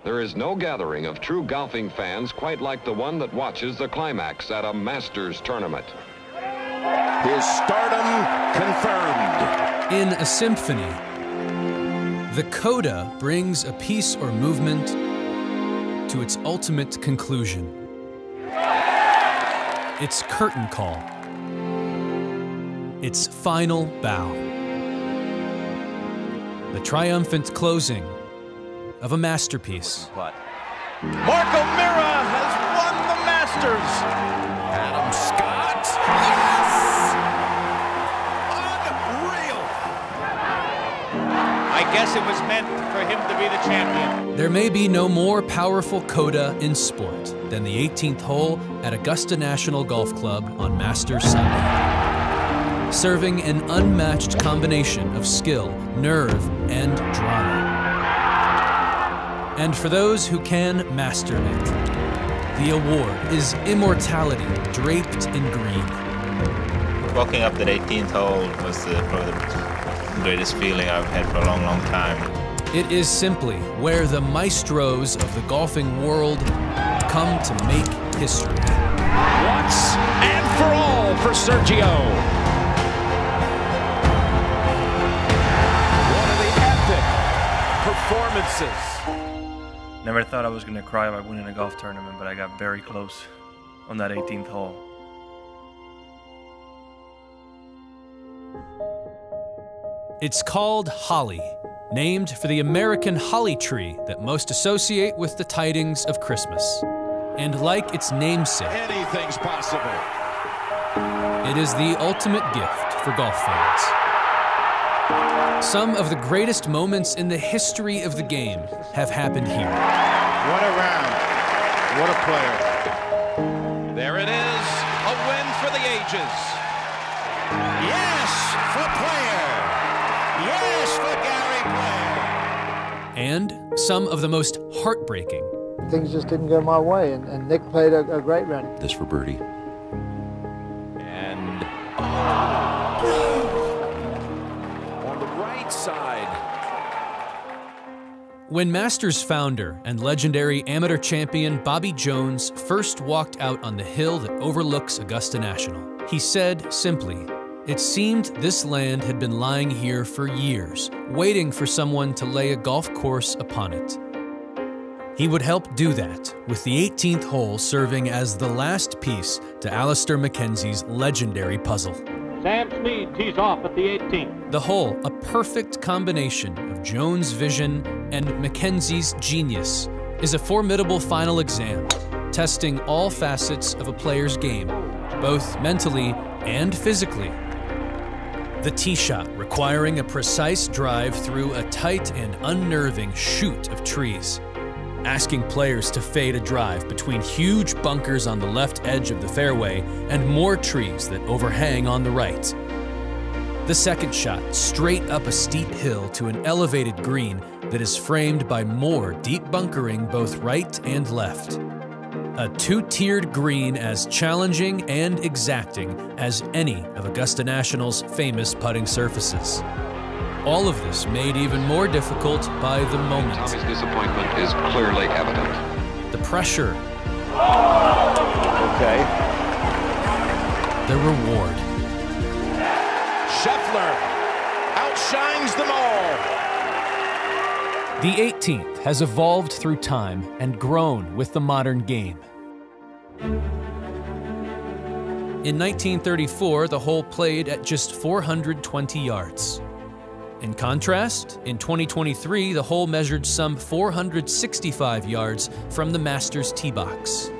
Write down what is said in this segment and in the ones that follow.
There is no gathering of true golfing fans quite like the one that watches the climax at a Masters tournament. His stardom confirmed. In a symphony, the coda brings a piece or movement to its ultimate conclusion. Its curtain call. Its final bow. The triumphant closing of a masterpiece. Mark O'Meara has won the Masters. Adam Scott. Yes! Unreal. I guess it was meant for him to be the champion. There may be no more powerful coda in sport than the 18th hole at Augusta National Golf Club on Masters Sunday, serving an unmatched combination of skill, nerve, and drama. And for those who can master it, the award is immortality draped in green. Walking up that 18th hole was probably the greatest feeling I've had for a long, long time. It is simply where the maestros of the golfing world come to make history. Once and for all for Sergio. One of the epic performances. Never thought I was going to cry by winning a golf tournament, but I got very close on that 18th hole. It's called Holly, named for the American holly tree that most associate with the tidings of Christmas. And like its namesake, Anything's possible. it is the ultimate gift for golf fans. Some of the greatest moments in the history of the game have happened here. What a round. What a player. There it is. A win for the ages. Yes, for Player. Yes, for Gary Player. And some of the most heartbreaking. Things just didn't go my way, and Nick played a great round. This for birdie. And on the right side. When Masters founder and legendary amateur champion Bobby Jones first walked out on the hill that overlooks Augusta National, he said simply, "It seemed this land had been lying here for years, waiting for someone to lay a golf course upon it." He would help do that, with the 18th hole serving as the last piece to Alister Mackenzie's legendary puzzle. Sam Snead tees off at the 18th. The hole, a perfect combination of Jones' vision and Mackenzie's genius, is a formidable final exam, testing all facets of a player's game, both mentally and physically. The tee shot requiring a precise drive through a tight and unnerving chute of trees, asking players to fade a drive between huge bunkers on the left edge of the fairway and more trees that overhang on the right. The second shot straight up a steep hill to an elevated green that is framed by more deep bunkering both right and left. A two-tiered green as challenging and exacting as any of Augusta National's famous putting surfaces. All of this made even more difficult by the moment. Tommy's disappointment is clearly evident. The pressure. Okay. The reward. Scheffler outshines them all. The 18th has evolved through time and grown with the modern game. In 1934, the hole played at just 420 yards. In contrast, in 2023, the hole measured some 465 yards from the Masters tee box.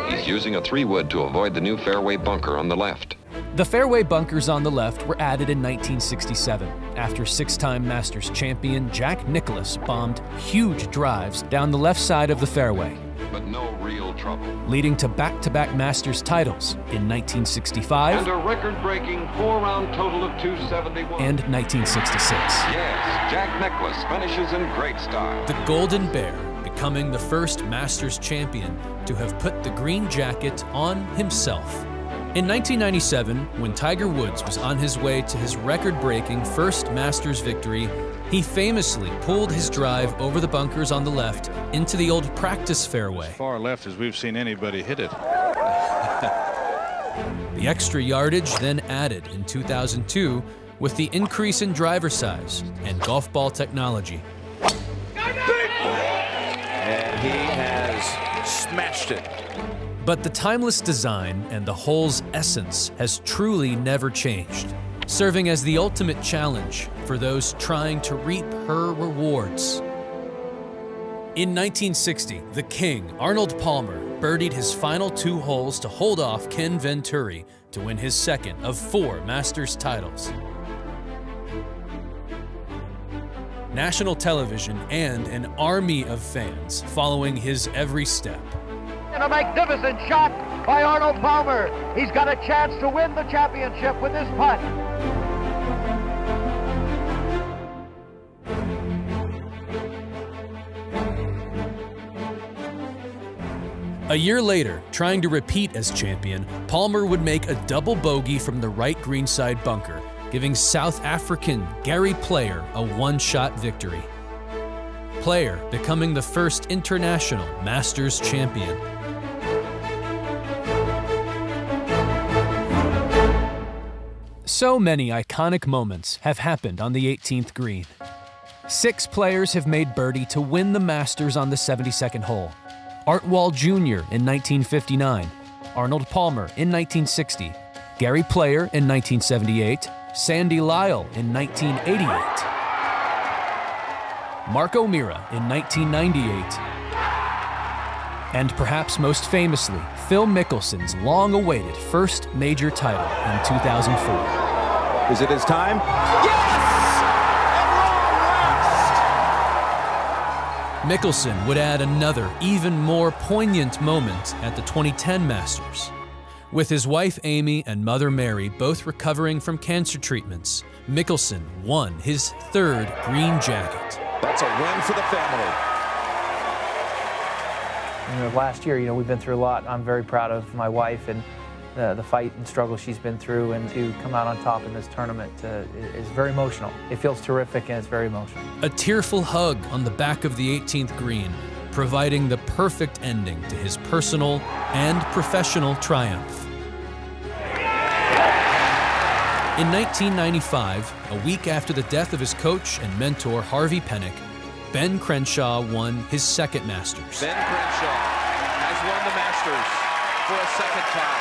He's using a 3-wood to avoid the new fairway bunker on the left. The fairway bunkers on the left were added in 1967, after six-time Masters champion Jack Nicklaus bombed huge drives down the left side of the fairway. But no real trouble. Leading to back-to-back Masters titles in 1965 And a record-breaking 4-round total of 271. and 1966. Yes, Jack Nicklaus finishes in great style. The Golden Bear becoming the first Masters champion to have put the green jacket on himself. In 1997, when Tiger Woods was on his way to his record-breaking first Masters victory, He famously pulled his drive over the bunkers on the left into the old practice fairway. As far left as we've seen anybody hit it. The extra yardage then added in 2002 with the increase in driver size and golf ball technology. And he has smashed it. But the timeless design and the hole's essence has truly never changed, serving as the ultimate challenge for those trying to reap her rewards. In 1960, the King, Arnold Palmer, birdied his final 2 holes to hold off Ken Venturi to win his second of 4 Masters titles. National television and an army of fans following his every step. And a magnificent shot by Arnold Palmer. He's got a chance to win the championship with this putt. A year later, trying to repeat as champion, Palmer would make a double bogey from the right greenside bunker, giving South African Gary Player a 1-shot victory. Player becoming the first international Masters champion. So many iconic moments have happened on the 18th green. 6 players have made birdie to win the Masters on the 72nd hole. Art Wall Jr. in 1959, Arnold Palmer in 1960, Gary Player in 1978, Sandy Lyle in 1988, Mark O'Meara in 1998, and perhaps most famously, Phil Mickelson's long-awaited first major title in 2004. Is it his time? Yes! Mickelson would add another, even more poignant moment at the 2010 Masters. With his wife Amy and mother Mary both recovering from cancer treatments, Mickelson won his 3rd green jacket. That's a win for the family. Last year, we've been through a lot. I'm very proud of my wife and the fight and struggle she's been through, and to come out on top in this tournament is very emotional. It feels terrific and it's very emotional. A tearful hug on the back of the 18th green, providing the perfect ending to his personal and professional triumph. In 1995, a week after the death of his coach and mentor Harvey Penick, Ben Crenshaw won his 2nd Masters. Ben Crenshaw has won the Masters for a 2nd time.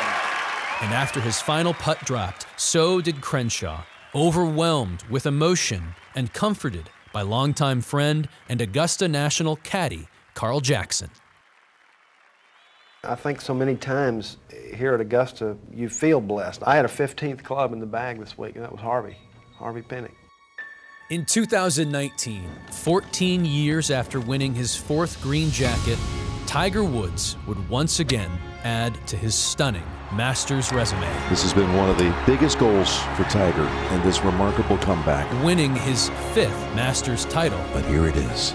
And after his final putt dropped, so did Crenshaw, overwhelmed with emotion and comforted by longtime friend and Augusta National caddy, Carl Jackson. I think so many times here at Augusta, you feel blessed. I had a 15th club in the bag this week, and that was Harvey Penick. In 2019, 14 years after winning his 4th green jacket, Tiger Woods would once again add to his stunning Masters resume. This has been one of the biggest goals for Tiger in this remarkable comeback. Winning his 5th Masters title. But here it is.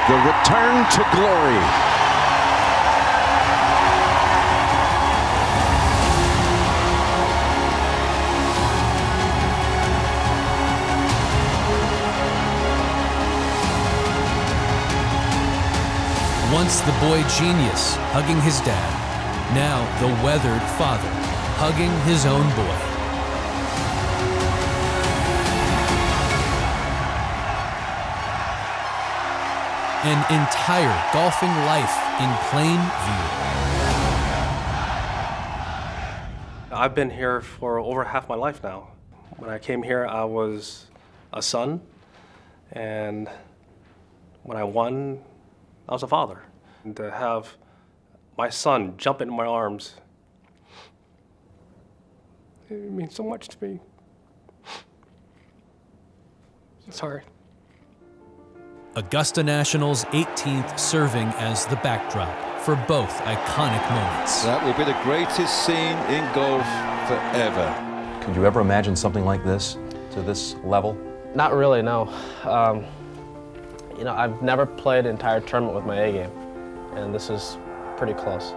The return to glory. Once the boy genius hugging his dad, now the weathered father hugging his own boy. An entire golfing life in plain view. I've been here for over half my life now. When I came here, I was a son, and when I won, I was a father. And to have my son jump into my arms, it means so much to me. Sorry. Augusta National's 18th serving as the backdrop for both iconic moments. That will be the greatest scene in golf forever. Could you ever imagine something like this to this level? Not really, no. I've never played an entire tournament with my A game, and this is pretty close.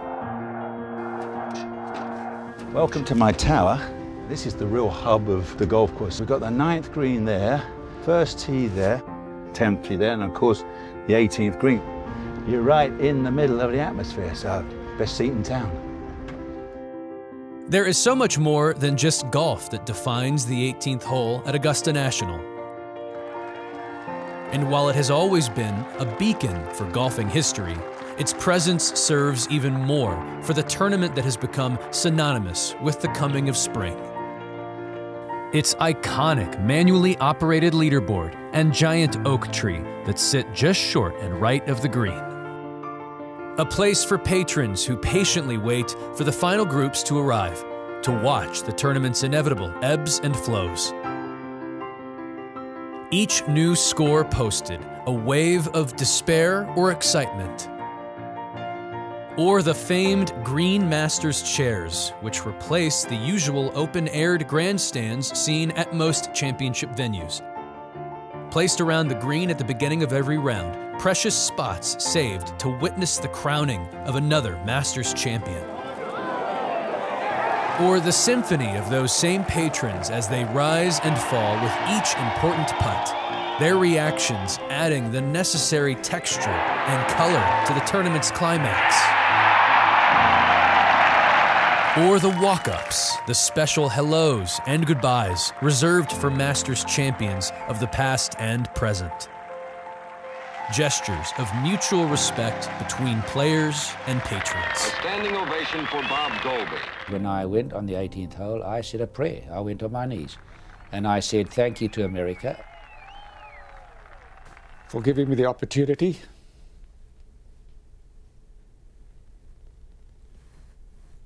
Welcome to my tower. This is the real hub of the golf course. We've got the 9th green there. first tee there, 10th tee there, and of course the 18th green. You're right in the middle of the atmosphere, so best seat in town. There is so much more than just golf that defines the 18th hole at Augusta National. And while it has always been a beacon for golfing history, its presence serves even more for the tournament that has become synonymous with the coming of spring. Its iconic manually operated leaderboard and giant oak tree that sit just short and right of the green. A place for patrons who patiently wait for the final groups to arrive, to watch the tournament's inevitable ebbs and flows. Each new score posted, a wave of despair or excitement. Or the famed Green Masters chairs, which replace the usual open-aired grandstands seen at most championship venues. Placed around the green at the beginning of every round, precious spots saved to witness the crowning of another Masters champion. Or the symphony of those same patrons as they rise and fall with each important putt, their reactions adding the necessary texture and color to the tournament's climax. Or the walk-ups, the special hellos and goodbyes reserved for Masters champions of the past and present. Gestures of mutual respect between players and patrons. A standing ovation for Bob Dolby. When I went on the 18th hole, I said a prayer. I went on my knees. And I said, thank you to America for giving me the opportunity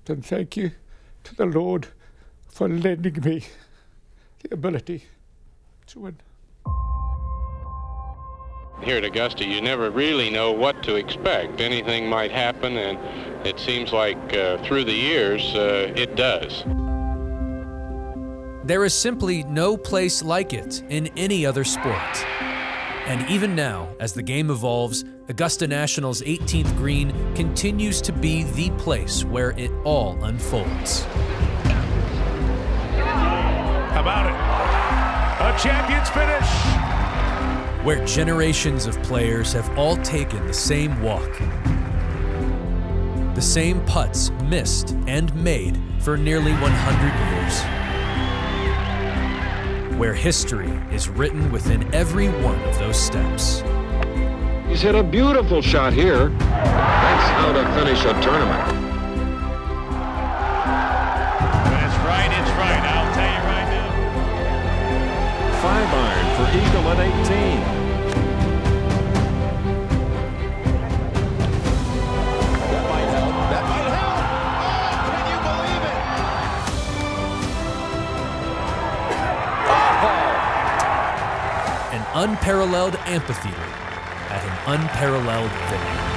and thank you to the Lord for lending me the ability to win. Here at Augusta, you never really know what to expect. Anything might happen, and it seems like through the years, it does. There is simply no place like it in any other sport. And even now, as the game evolves, Augusta National's 18th green continues to be the place where it all unfolds. How about it? A champion's finish! Where generations of players have all taken the same walk. The same putts missed and made for nearly 100 years. Where history is written within every one of those steps. He's hit a beautiful shot here. That's how to finish a tournament. When it's right, I'll tell you right now. 5-iron for eagle at 18. That might help. That might help. Oh, can you believe it? An unparalleled amphitheater at an unparalleled venue.